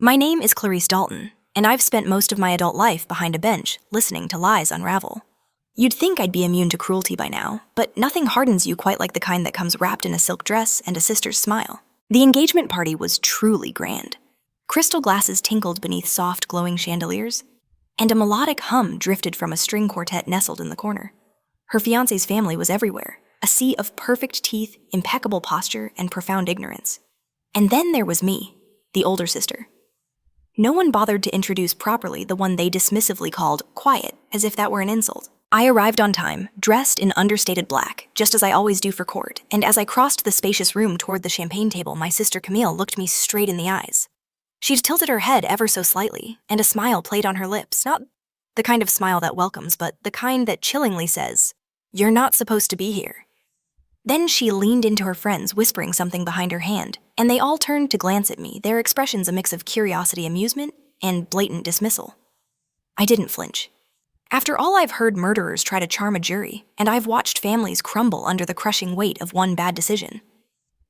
My name is Clarice Dalton, and I've spent most of my adult life behind a bench, listening to lies unravel. You'd think I'd be immune to cruelty by now, but nothing hardens you quite like the kind that comes wrapped in a silk dress and a sister's smile. The engagement party was truly grand. Crystal glasses tinkled beneath soft, glowing chandeliers, and a melodic hum drifted from a string quartet nestled in the corner. Her fiancé's family was everywhere, a sea of perfect teeth, impeccable posture, and profound ignorance. And then there was me, the older sister. No one bothered to introduce properly the one they dismissively called quiet, as if that were an insult. I arrived on time, dressed in understated black, just as I always do for court, and as I crossed the spacious room toward the champagne table, my sister Camille looked me straight in the eyes. She'd tilted her head ever so slightly, and a smile played on her lips, not the kind of smile that welcomes, but the kind that chillingly says, "You're not supposed to be here." Then she leaned into her friends, whispering something behind her hand, and they all turned to glance at me, their expressions a mix of curiosity, amusement, and blatant dismissal. I didn't flinch. After all, I've heard murderers try to charm a jury, and I've watched families crumble under the crushing weight of one bad decision.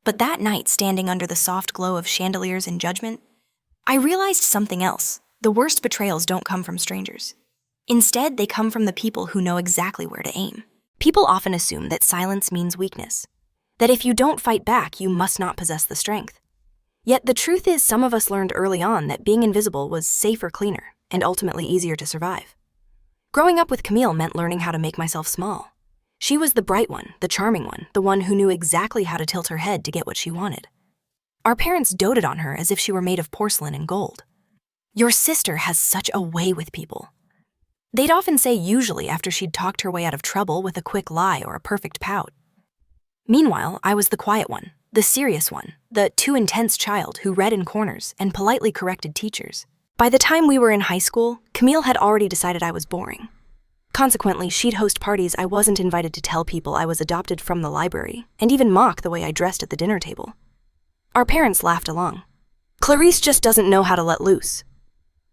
But that night, standing under the soft glow of chandeliers and judgment, I realized something else. The worst betrayals don't come from strangers. Instead, they come from the people who know exactly where to aim. People often assume that silence means weakness, that if you don't fight back, you must not possess the strength. Yet the truth is, some of us learned early on that being invisible was safer, cleaner, and ultimately easier to survive. Growing up with Camille meant learning how to make myself small. She was the bright one, the charming one, the one who knew exactly how to tilt her head to get what she wanted. Our parents doted on her as if she were made of porcelain and gold. "Your sister has such a way with people." They'd often say usually after she'd talked her way out of trouble with a quick lie or a perfect pout. Meanwhile, I was the quiet one, the serious one, the too intense child who read in corners and politely corrected teachers. By the time we were in high school, Camille had already decided I was boring. Consequently, she'd host parties I wasn't invited to tell people I was adopted from the library, and even mock the way I dressed at the dinner table. Our parents laughed along. "Clarice just doesn't know how to let loose."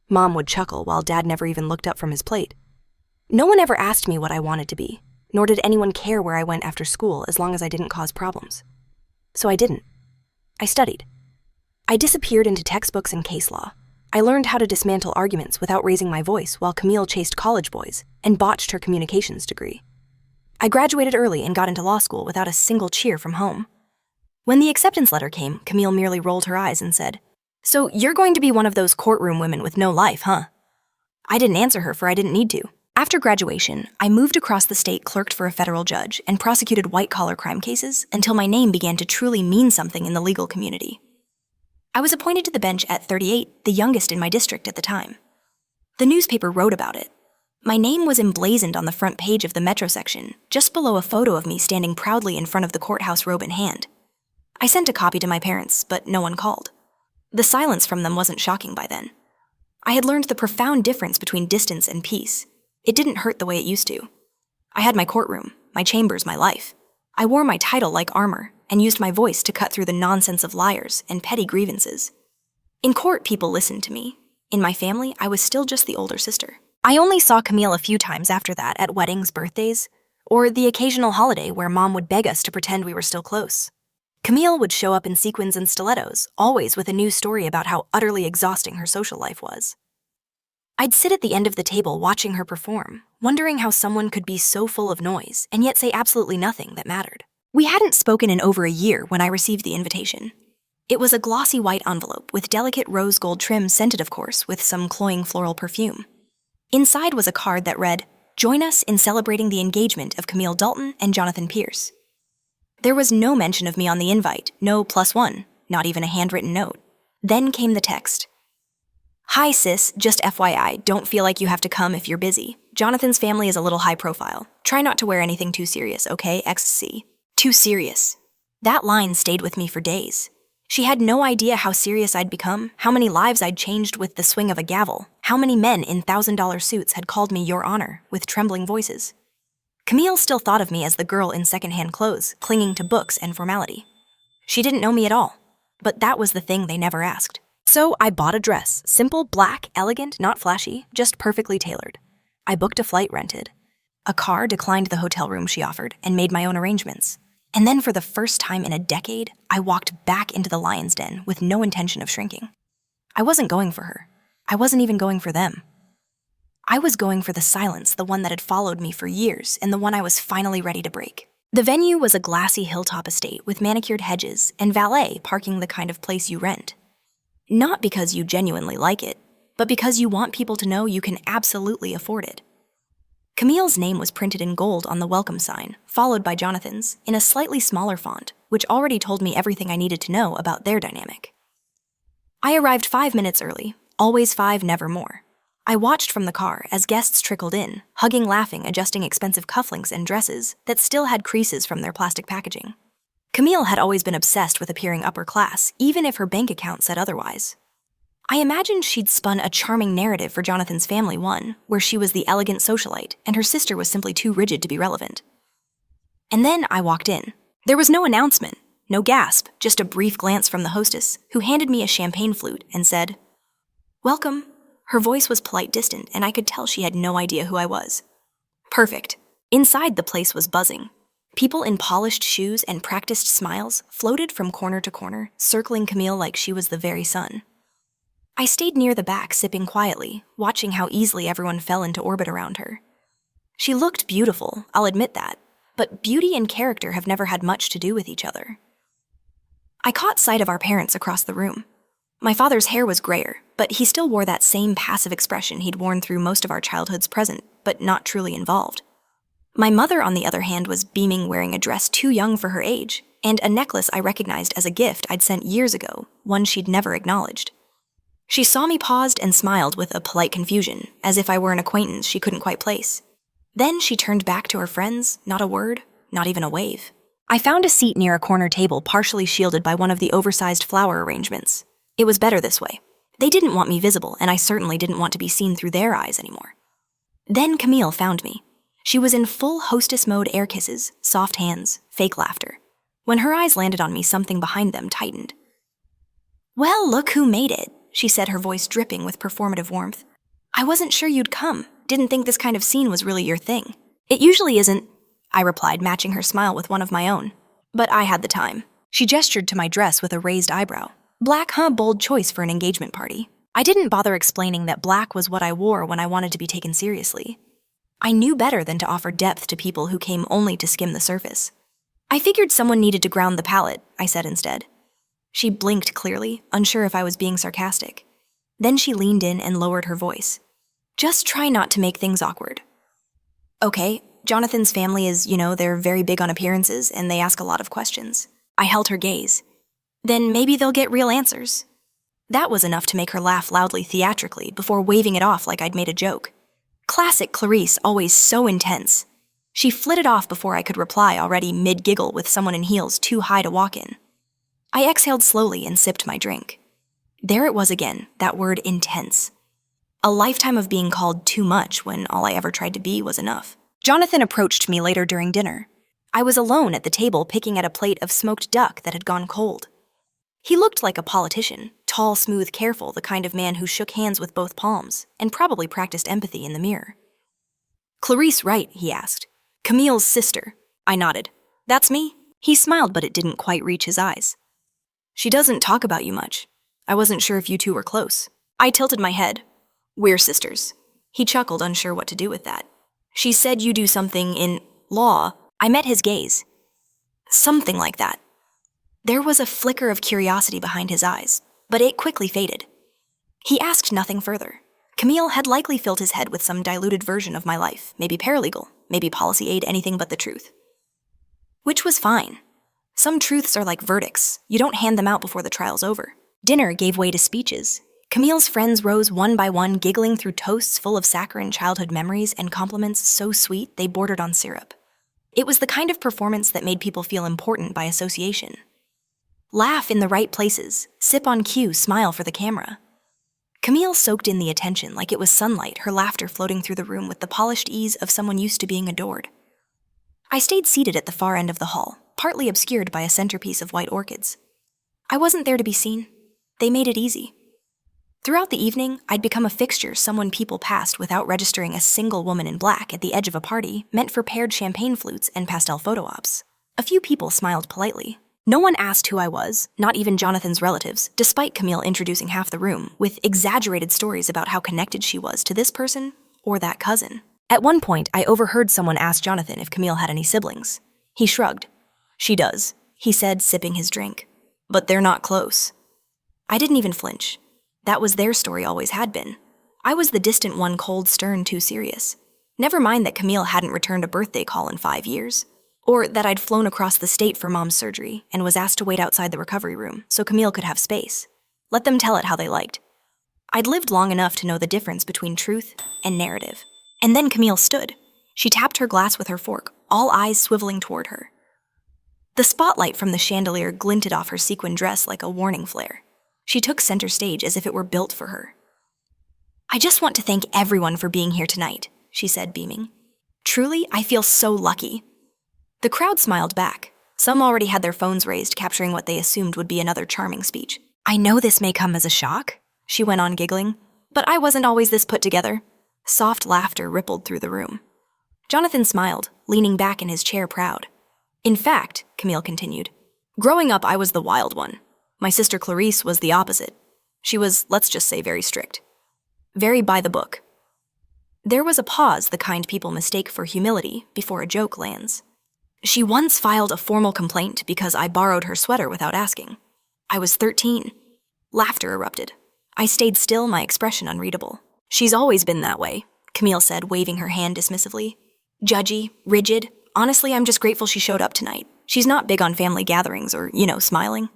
Mom would chuckle while Dad never even looked up from his plate. No one ever asked me what I wanted to be, nor did anyone care where I went after school as long as I didn't cause problems. So I didn't. I studied. I disappeared into textbooks and case law. I learned how to dismantle arguments without raising my voice while Camille chased college boys and botched her communications degree. I graduated early and got into law school without a single cheer from home. When the acceptance letter came, Camille merely rolled her eyes and said, "So you're going to be one of those courtroom women with no life, huh?" I didn't answer her, for I didn't need to. After graduation, I moved across the state, clerked for a federal judge, and prosecuted white-collar crime cases until my name began to truly mean something in the legal community. I was appointed to the bench at 38, the youngest in my district at the time. The newspaper wrote about it. My name was emblazoned on the front page of the Metro section, just below a photo of me standing proudly in front of the courthouse, robe in hand. I sent a copy to my parents, but no one called. The silence from them wasn't shocking by then. I had learned the profound difference between distance and peace. It didn't hurt the way it used to. I had my courtroom, my chambers, my life. I wore my title like armor, and used my voice to cut through the nonsense of liars and petty grievances. In court, people listened to me. In my family, I was still just the older sister. I only saw Camille a few times after that, at weddings, birthdays, or the occasional holiday where Mom would beg us to pretend we were still close. Camille would show up in sequins and stilettos, always with a new story about how utterly exhausting her social life was. I'd sit at the end of the table watching her perform, wondering how someone could be so full of noise and yet say absolutely nothing that mattered. We hadn't spoken in over a year when I received the invitation. It was a glossy white envelope with delicate rose gold trim, scented, of course, with some cloying floral perfume. Inside was a card that read, "Join us in celebrating the engagement of Camille Dalton and Jonathan Pierce." There was no mention of me on the invite, no +1, not even a handwritten note. Then came the text. "Hi sis, just FYI, don't feel like you have to come if you're busy. Jonathan's family is a little high profile. Try not to wear anything too serious, okay, XC." Too serious. That line stayed with me for days. She had no idea how serious I'd become, how many lives I'd changed with the swing of a gavel, how many men in $1,000 suits had called me Your Honor with trembling voices. Camille still thought of me as the girl in secondhand clothes, clinging to books and formality. She didn't know me at all, but that was the thing they never asked. So I bought a dress, simple, black, elegant, not flashy, just perfectly tailored. I booked a flight, rented a car, declined the hotel room she offered, and made my own arrangements. And then for the first time in a decade, I walked back into the lion's den with no intention of shrinking. I wasn't going for her. I wasn't even going for them. I was going for the silence, the one that had followed me for years, and the one I was finally ready to break. The venue was a glassy hilltop estate with manicured hedges and valet parking, the kind of place you rent. Not because you genuinely like it, but because you want people to know you can absolutely afford it. Camille's name was printed in gold on the welcome sign, followed by Jonathan's, in a slightly smaller font, which already told me everything I needed to know about their dynamic. I arrived 5 minutes early, always 5, never more. I watched from the car as guests trickled in, hugging, laughing, adjusting expensive cufflinks and dresses that still had creases from their plastic packaging. Camille had always been obsessed with appearing upper class, even if her bank account said otherwise. I imagined she'd spun a charming narrative for Jonathan's family one, where she was the elegant socialite and her sister was simply too rigid to be relevant. And then I walked in. There was no announcement, no gasp, just a brief glance from the hostess, who handed me a champagne flute and said, "Welcome." Her voice was polite, distant, and I could tell she had no idea who I was. Perfect. Inside, the place was buzzing. People in polished shoes and practiced smiles floated from corner to corner, circling Camille like she was the very sun. I stayed near the back, sipping quietly, watching how easily everyone fell into orbit around her. She looked beautiful, I'll admit that, but beauty and character have never had much to do with each other. I caught sight of our parents across the room. My father's hair was grayer, but he still wore that same passive expression he'd worn through most of our childhoods, present, but not truly involved. My mother, on the other hand, was beaming, wearing a dress too young for her age, and a necklace I recognized as a gift I'd sent years ago, one she'd never acknowledged. She saw me, paused, and smiled with a polite confusion, as if I were an acquaintance she couldn't quite place. Then she turned back to her friends, not a word, not even a wave. I found a seat near a corner table partially shielded by one of the oversized flower arrangements. It was better this way. They didn't want me visible, and I certainly didn't want to be seen through their eyes anymore. Then Camille found me. She was in full hostess mode, air kisses, soft hands, fake laughter. When her eyes landed on me, something behind them tightened. "Well, look who made it," she said, her voice dripping with performative warmth. "I wasn't sure you'd come. Didn't think this kind of scene was really your thing." "It usually isn't," I replied, matching her smile with one of my own. But I had the time. She gestured to my dress with a raised eyebrow. "Black, huh? Bold choice for an engagement party." I didn't bother explaining that black was what I wore when I wanted to be taken seriously. I knew better than to offer depth to people who came only to skim the surface. "I figured someone needed to ground the palate," I said instead. She blinked clearly, unsure if I was being sarcastic. Then she leaned in and lowered her voice. "Just try not to make things awkward." "Okay, Jonathan's family is, they're very big on appearances and they ask a lot of questions." I held her gaze. "Then maybe they'll get real answers." That was enough to make her laugh loudly, theatrically, before waving it off like I'd made a joke. Classic Clarice, always so intense. She flitted off before I could reply, already mid-giggle with someone in heels too high to walk in. I exhaled slowly and sipped my drink. There it was again, that word intense. A lifetime of being called too much when all I ever tried to be was enough. Jonathan approached me later during dinner. I was alone at the table, picking at a plate of smoked duck that had gone cold. He looked like a politician, tall, smooth, careful, the kind of man who shook hands with both palms, and probably practiced empathy in the mirror. "Clarice Wright?" he asked. "Camille's sister." I nodded. "That's me?" He smiled, but it didn't quite reach his eyes. "She doesn't talk about you much. I wasn't sure if you two were close." I tilted my head. "We're sisters." He chuckled, unsure what to do with that. "She said you do something in law." I met his gaze. "Something like that." There was a flicker of curiosity behind his eyes, but it quickly faded. He asked nothing further. Camille had likely filled his head with some diluted version of my life, maybe paralegal, maybe policy aid, anything but the truth. Which was fine. Some truths are like verdicts. You don't hand them out before the trial's over. Dinner gave way to speeches. Camille's friends rose one by one, giggling through toasts full of saccharine childhood memories and compliments so sweet they bordered on syrup. It was the kind of performance that made people feel important by association. Laugh in the right places, sip on cue, smile for the camera. Camille soaked in the attention like it was sunlight, her laughter floating through the room with the polished ease of someone used to being adored. I stayed seated at the far end of the hall, partly obscured by a centerpiece of white orchids. I wasn't there to be seen. They made it easy. Throughout the evening, I'd become a fixture someone people passed without registering a single woman in black at the edge of a party meant for paired champagne flutes and pastel photo ops. A few people smiled politely. No one asked who I was, not even Jonathan's relatives, despite Camille introducing half the room with exaggerated stories about how connected she was to this person or that cousin. At one point, I overheard someone ask Jonathan if Camille had any siblings. He shrugged. "She does," he said, sipping his drink. "But they're not close." I didn't even flinch. That was their story, always had been. I was the distant one, cold, stern, too serious. Never mind that Camille hadn't returned a birthday call in 5 years. Or that I'd flown across the state for Mom's surgery and was asked to wait outside the recovery room so Camille could have space. Let them tell it how they liked. I'd lived long enough to know the difference between truth and narrative. And then Camille stood. She tapped her glass with her fork, all eyes swiveling toward her. The spotlight from the chandelier glinted off her sequin dress like a warning flare. She took center stage as if it were built for her. "I just want to thank everyone for being here tonight," she said, beaming. "Truly, I feel so lucky." The crowd smiled back. Some already had their phones raised, capturing what they assumed would be another charming speech. "I know this may come as a shock," she went on, giggling, "but I wasn't always this put together." Soft laughter rippled through the room. Jonathan smiled, leaning back in his chair, proud. "In fact," Camille continued, "growing up I was the wild one. My sister Clarice was the opposite. She was, let's just say, very strict. Very by the book." There was a pause the kind people mistake for humility before a joke lands. "She once filed a formal complaint because I borrowed her sweater without asking. I was 13. Laughter erupted. I stayed still, my expression unreadable. "She's always been that way," Camille said, waving her hand dismissively. "Judgy, rigid. Honestly, I'm just grateful she showed up tonight. She's not big on family gatherings or, smiling."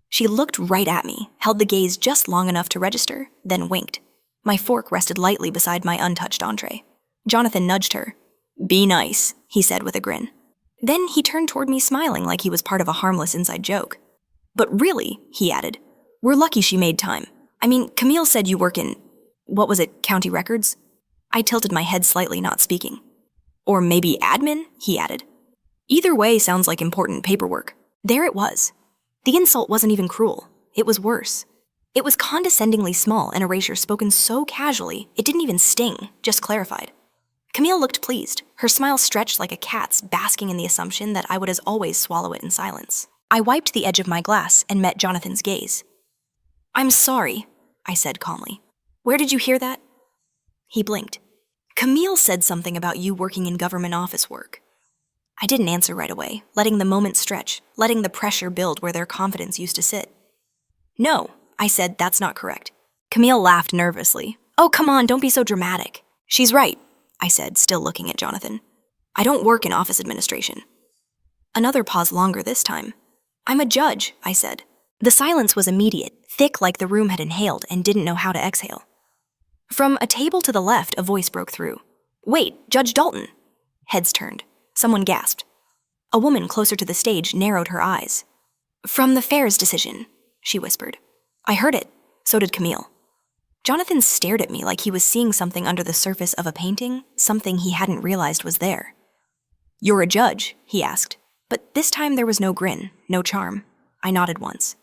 She looked right at me, held the gaze just long enough to register, then winked. My fork rested lightly beside my untouched entree. Jonathan nudged her. "Be nice," he said with a grin. Then he turned toward me, smiling like he was part of a harmless inside joke. "But really," he added, "we're lucky she made time. I mean, Camille said you work in, what was it, county records?" I tilted my head slightly, not speaking. "Or maybe admin," he added. "Either way sounds like important paperwork." There it was. The insult wasn't even cruel. It was worse. It was condescendingly small, an erasure spoken so casually, it didn't even sting, just clarified. Camille looked pleased, her smile stretched like a cat's, basking in the assumption that I would as always swallow it in silence. I wiped the edge of my glass and met Jonathan's gaze. "I'm sorry," I said calmly. "Where did you hear that?" He blinked. "Camille said something about you working in government office work." I didn't answer right away, letting the moment stretch, letting the pressure build where their confidence used to sit. "No," I said, "that's not correct." Camille laughed nervously. "Oh, come on, don't be so dramatic." "She's right," I said, still looking at Jonathan. "I don't work in office administration." Another pause, longer this time. "I'm a judge," I said. The silence was immediate, thick like the room had inhaled and didn't know how to exhale. From a table to the left, a voice broke through. "Wait, Judge Dalton!" Heads turned. Someone gasped. A woman closer to the stage narrowed her eyes. "From the Fair's decision," she whispered. I heard it. So did Camille. Jonathan stared at me like he was seeing something under the surface of a painting, something he hadn't realized was there. "You're a judge?" he asked. But this time there was no grin, no charm. I nodded once.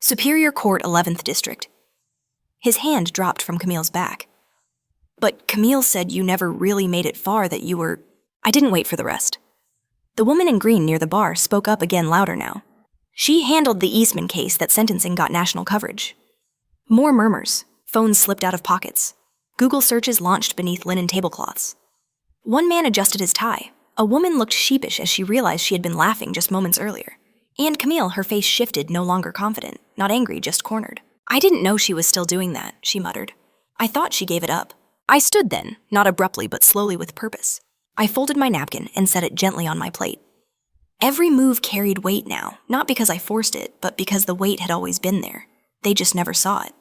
"Superior Court, 11th District." His hand dropped from Camille's back. "But Camille said you never really made it far, that you were—" I didn't wait for the rest. The woman in green near the bar spoke up again, louder now. She handled the Eastman case that sentencing got national coverage. More murmurs. Phones slipped out of pockets. Google searches launched beneath linen tablecloths. One man adjusted his tie. A woman looked sheepish as she realized she had been laughing just moments earlier. And Camille, her face shifted, no longer confident, not angry, just cornered. "I didn't know she was still doing that," she muttered. "I thought she gave it up." I stood then, not abruptly but slowly with purpose. I folded my napkin and set it gently on my plate. Every move carried weight now, not because I forced it, but because the weight had always been there. They just never saw it.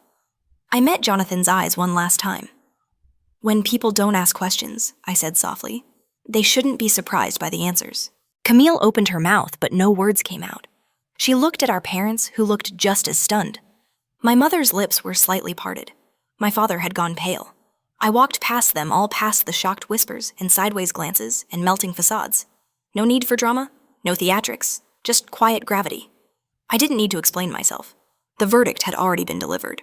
I met Jonathan's eyes one last time. "When people don't ask questions," I said softly, "they shouldn't be surprised by the answers." Camille opened her mouth, but no words came out. She looked at our parents, who looked just as stunned. My mother's lips were slightly parted. My father had gone pale. I walked past them, all past the shocked whispers and sideways glances and melting facades. No need for drama, no theatrics, just quiet gravity. I didn't need to explain myself. The verdict had already been delivered.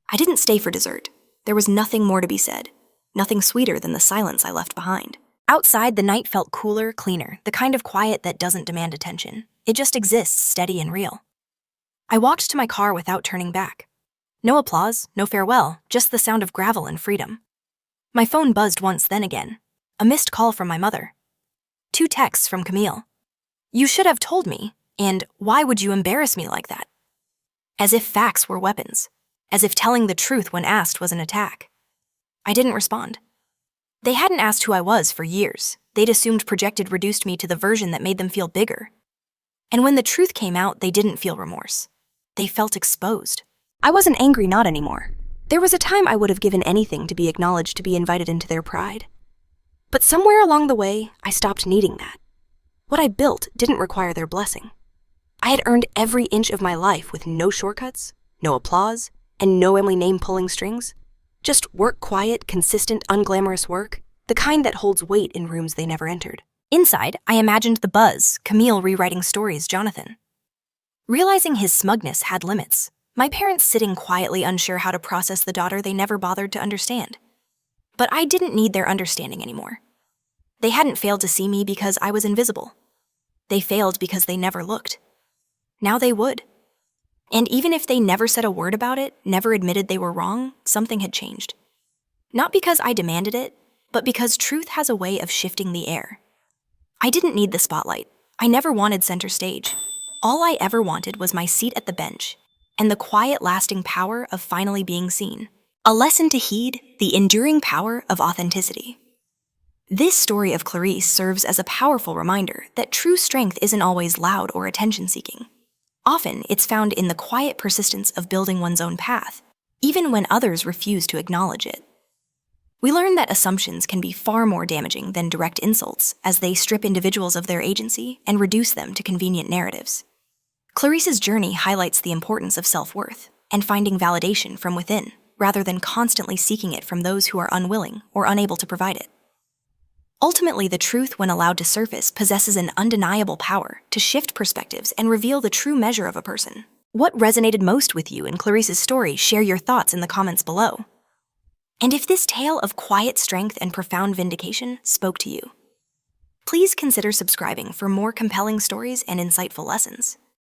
I didn't stay for dessert. There was nothing more to be said, nothing sweeter than the silence I left behind. Outside, the night felt cooler, cleaner, the kind of quiet that doesn't demand attention. It just exists, steady and real. I walked to my car without turning back. No applause, no farewell, just the sound of gravel and freedom. My phone buzzed once, then again. A missed call from my mother. 2 texts from Camille. "You should have told me," and "Why would you embarrass me like that?" As if facts were weapons. As if telling the truth when asked was an attack. I didn't respond. They hadn't asked who I was for years. They'd assumed projected reduced me to the version that made them feel bigger. And when the truth came out, they didn't feel remorse. They felt exposed. I wasn't angry, not anymore. There was a time I would have given anything to be acknowledged, to be invited into their pride. But somewhere along the way, I stopped needing that. What I built didn't require their blessing. I had earned every inch of my life with no shortcuts, no applause, and no Emily name pulling strings. Just work, quiet, consistent, unglamorous work, the kind that holds weight in rooms they never entered. Inside, I imagined the buzz, Camille rewriting stories, Jonathan. Realizing his smugness had limits, my parents sitting quietly unsure how to process the daughter they never bothered to understand. But I didn't need their understanding anymore. They hadn't failed to see me because I was invisible. They failed because they never looked. Now they would. And even if they never said a word about it, never admitted they were wrong, something had changed. Not because I demanded it, but because truth has a way of shifting the air. I didn't need the spotlight. I never wanted center stage. All I ever wanted was my seat at the bench and the quiet, lasting power of finally being seen. A lesson to heed, the enduring power of authenticity. This story of Clarice serves as a powerful reminder that true strength isn't always loud or attention-seeking. Often, it's found in the quiet persistence of building one's own path, even when others refuse to acknowledge it. We learn that assumptions can be far more damaging than direct insults, as they strip individuals of their agency and reduce them to convenient narratives. Clarice's journey highlights the importance of self-worth and finding validation from within, rather than constantly seeking it from those who are unwilling or unable to provide it. Ultimately, the truth, when allowed to surface, possesses an undeniable power to shift perspectives and reveal the true measure of a person. What resonated most with you in Clarice's story? Share your thoughts in the comments below. And if this tale of quiet strength and profound vindication spoke to you, please consider subscribing for more compelling stories and insightful lessons.